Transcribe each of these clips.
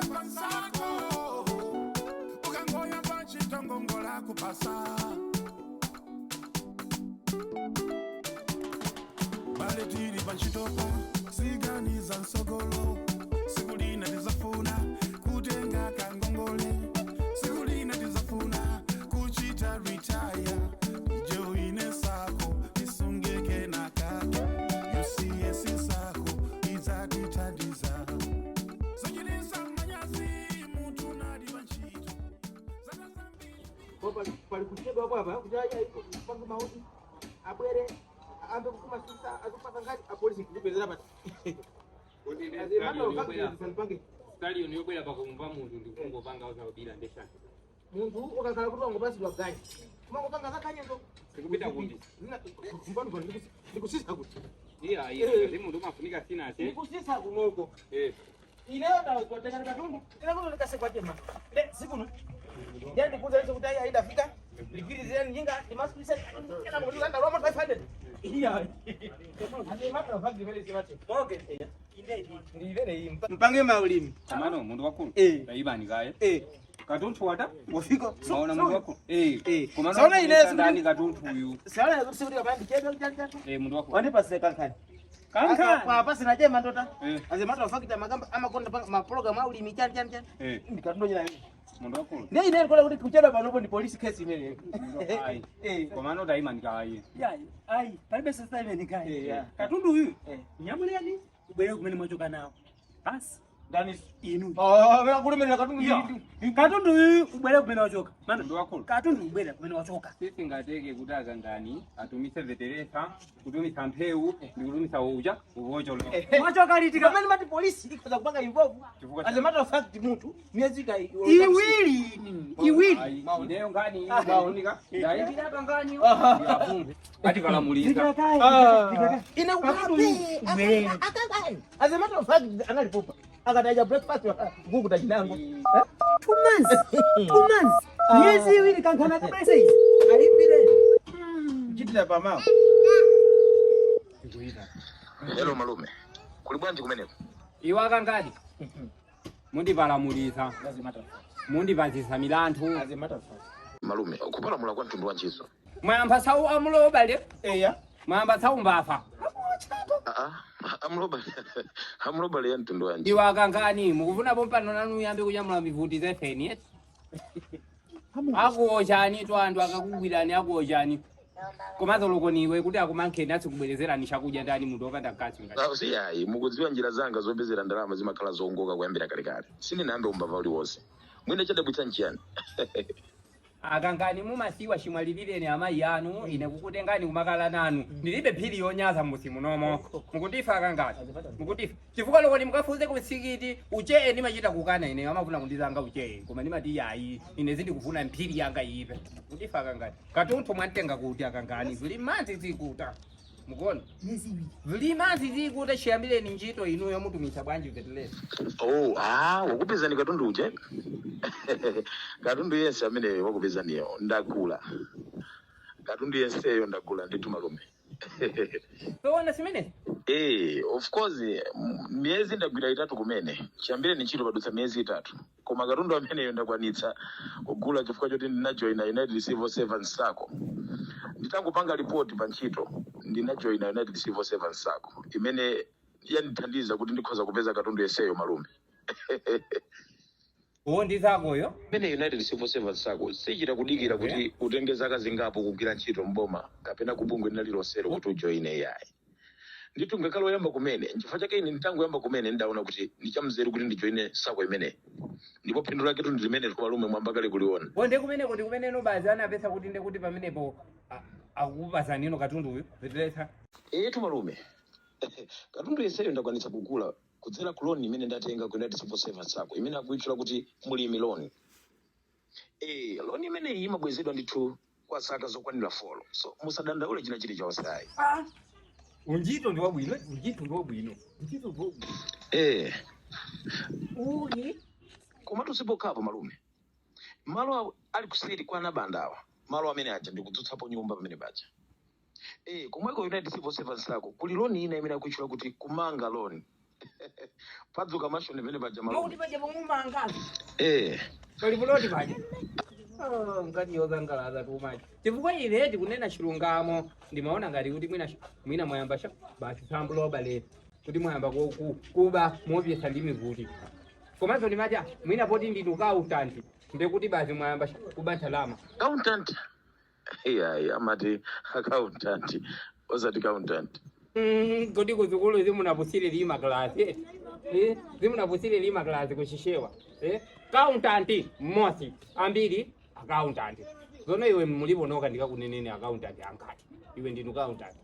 pansako ukangoya pachitongongola kupasa baletiri panchitopa siganiza nsogolo sikulina tizafuna kutenga kangongole sikulina tizafuna kuchita retire joine sako isungeke na kake UCS sako izatitadiza sojinisa manyazi mtu nadi panchito pali kuchedwa hapa kujaya iko panga mauti abwere ambe kukuma sisa azupata ngati apolisi kubezera pati stali uniyobwera pakumva muntu ndikungopanga usabira ndeshana muntu ukakhala kuti wangopasi waganya kumangopanga zakanya ndo sikupita kuti kumbani ndikusisa kuti iya muntu umafunika sina se ndikusisa kunoko ineyo ndakutenga katundu ina kuti ndikasekwatema sikuno ndiye ndikuza hizo kuti aidafika lipirizeni njinga imasipisa kana kuti landa roma 500 iya ati matra vagi vele simache okay ndivele mpange maulimi amano muntu wakulu taibani kaya katuntu wata wafika maona muntu wakulu komano saona ile ndani katuntu uyu saona ile kusudi kabandi kebe janja muntu wakulu wani pasi kankani pa pasi na jema ndota aze matra vagi magamba amakonda ma program maulimi janja ndikatundo nyina muntu wakulu ndiye ine kola kuti kuchedwa panopo ndi police case imene komano taimani kaya ai palibe sasa imene kaya katundu uyu nyamuleni ubwere kumene mwachoka nawo basi ndani inu mera kulemera katundu katundu uyu ubwere kumene wachoka muntu wakulu katundu ubwere kumene wachoka sisi ngateke kuti akangani atumise veteresa kutumisa mpheu ndikutumisa uja uvocholo mwachoka liti kamene mati police ikoza kupanga involve as a matter of fact muntu miezika iwili ineyo ngani maonika ndaipita kangani yapumbe ati kalamulisa ina ukape as a matter of fact analipopa akataja breakfast nguku tajinango 2 months miezi iwili kankana kabisa hizi alipire chitira pamao hello malume kuli bwanji kumeneko iwa kangani mundipalamulisa mundipazisa milandu malume kupalamula kwa mtundu wanjizo mwayamba sau amulobale eya mwayamba sau mbafa amulobale ya mtundu wanjizo iwa kangani mukufuna pompano nanu yambe kunyamula mivuti zefeni eti akuochani twandu akakugwirani akuochani komazo niwe kuti akumankheni asikubwerezerani chakudya ndani munthu opanda mkazi ngati siyayi mukudziwa njira zanga zopezera ndalama zimakhala zongoka kuyambira kalekale sindinayambe umbava uliwonse mwine chadabwitsa nchiyani akangani mumasiwa chimwalilireni amayi anu ine kukutengani kumakala nanu ndilibe phiri yonyaza musi munomo mukutifa akangani mukutifa chifukwa lokoni mukafunze kusikiti ucheye ndimachita kukana ine amafuna kundizanga ucheye koma ndimati yayi ine zindikufuna mphiri yanga ipe mukutifa akangani katuntu mwantenga kuti akangani zili manzi zikuta mukona zili manzi zikuta chiyambireni ntchito inuyo mutumisa bwanji vetelezi wakupezani katundu uje katundu yense amene wakupezaniyo ndagula katundu yenseyo ndagula ndithu malume toona simene of course miezi ndagwira 3 kumene chiyambireni ntchito padutsa miezi 3 koma katundu ameneyo ndakwanitsa kugula chifukwa choti ndinajoina United Civil Servants Sacco nditangopanga report pa ntchito ndinajoina United Civil Servants Sacco imene yandithandiza kuti ndikhoza kupeza katundu yenseyo malume ndizakoyo mene United Civil Servants Sacco sichita kudikira kuti utenge zaka zingapo kugwira ntchito mboma kapena kubungwe lililonselo kuti ujoine yayi ndithu ngakhala oyamba kumene nchifukwa chake ine nditangoyamba kumene ndaona kuti ndichamzeru kuti ndijoine sako imene ndipo phindu lake ndi limene malume mwamba kale kuliona ndi kumene no bazi anapesa kuti ndekuti pamenepo akukupasani ino katundu uyu vetelesa tu malume katundu yenseyo ndakwanitsa kugula kudzera ku loan imene ndatenga ku United Civil Servants Sacco imene akuitchula kuti mulimi loan loan imene imabwezedwa ndithu kwa zaka zokwanira 4 so musadandaule china chilichonse ayi unjito ndi wabwino koma tusipokhapo malume malo ali kuseri kwa anabandawa malo amene aja ndikudzutsapo nyumba pamene paja komweko United Civil Servants Sacco kuli loan ina imene akuitchula kuti kumanga loan Padzuka mashoni vene baja Makuti malume. paja pamumangazi. Pali buloti paja. Ngati yozangalaza tumaji. Chifukwa ileti kunena chilungamo ndimaona ngati kuti mwina mwayamba basi sambulo bale. Kuti mwayamba kuba mopyesa ndimi kuti. Komanso ndimati mwina poti ndituka accountant. Ndekuti basi mwayamba kuba ntalama. Accountant. Amati accountant. Osati accountant. Kodi kuzukulu zimunapusire lima klasi. Zimunapusire lima klasi kushishewa. Accountant mosi ambiri accountant. Zono iwe mulibonoka ndikakunenene accountant ankati. Iwe ndinu accountant.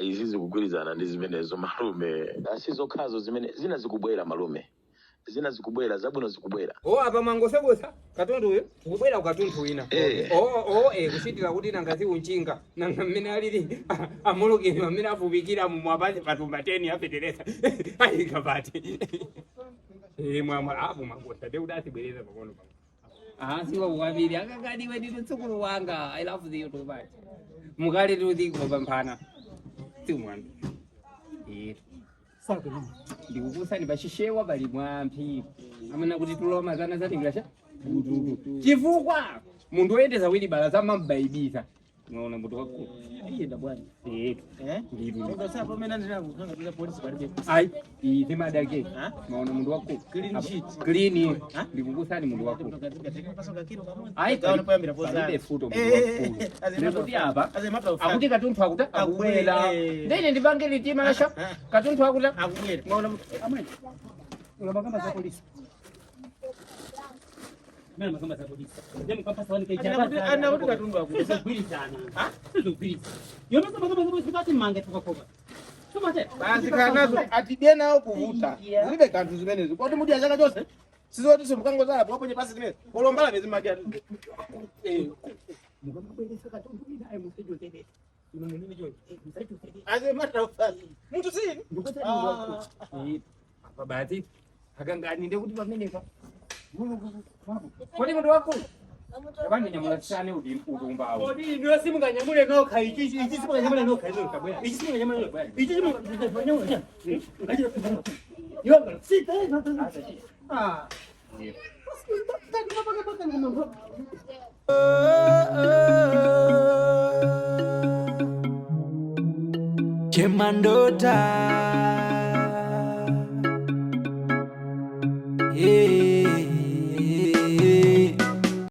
Izizi kugwirizana ndi zimenezo malume. Asizokhazo zimene zina zikubwera malume. Zina zikubwera zabwino zikubwera. Apa mangosekosa katundu uyo kubwera ukatundu wina. Kuchitira kuti nangazi unchinga nanga mmene alili amulukeni amene afupikira mu mwapazi patumba 10 yapederesa. Ayi kapati. Mwamwa apo mangosa ndekuti asibwereza pakono pano. Siwa wabiri akakadi wedi tsukulu wanga. I love you too much. Mukali tuti kupambana. Timwana. Sakho. Ndikukusani bashishewa bali mwampi. Amana kuti tuloma zana zatingasha. Chifukwa muntu oyendeza wili balaza mambaibisa. Unaona mtu wako. Ayenda bwana. Ndivyo. Ndio sasa mimi ndio kukanga bila polisi pale. Ai, izima dake. Maona mtu wako. Clean sheet. Clean. Ndikukusani mtu wako. Ai, palibe futo mtu wako. Ndikuti hapa. Akuti katuntu akuta akubwela. Ndine ndipange litima lasha. Katuntu akuta akubwela. Maona amwe. Unabanga za polisi. Mimi kama za polisi. Ndio kama sasa nikijaba. Ana watu katundu akuta. Sio sana. Sio kweli. Yona kama sikati mange tukakoba. Basi kanazo atibye nawo kuvuta. Zilibe kantu zimenezo. Kwati mudi achaka chose. Sizoti simukango za hapo kwenye pasi zimene. Kolombala bezi magia. Mukambeleza katuntu naye musejo tebe. Munini joyi. Aze mata ufasi. Mtu sini? Ndikuti mtu wako. Apa bahati akangani ndekuti pamenepa. Kodi mtu wako? Kwani nyamulatsane udumba awo. Kodi ndio simu nganyamule no kai ichi simu nganyamule no kai no kabwela. Ichi simu nganyamule no kai. Ichi simu nganyamule. Yo, sita no. Chemandota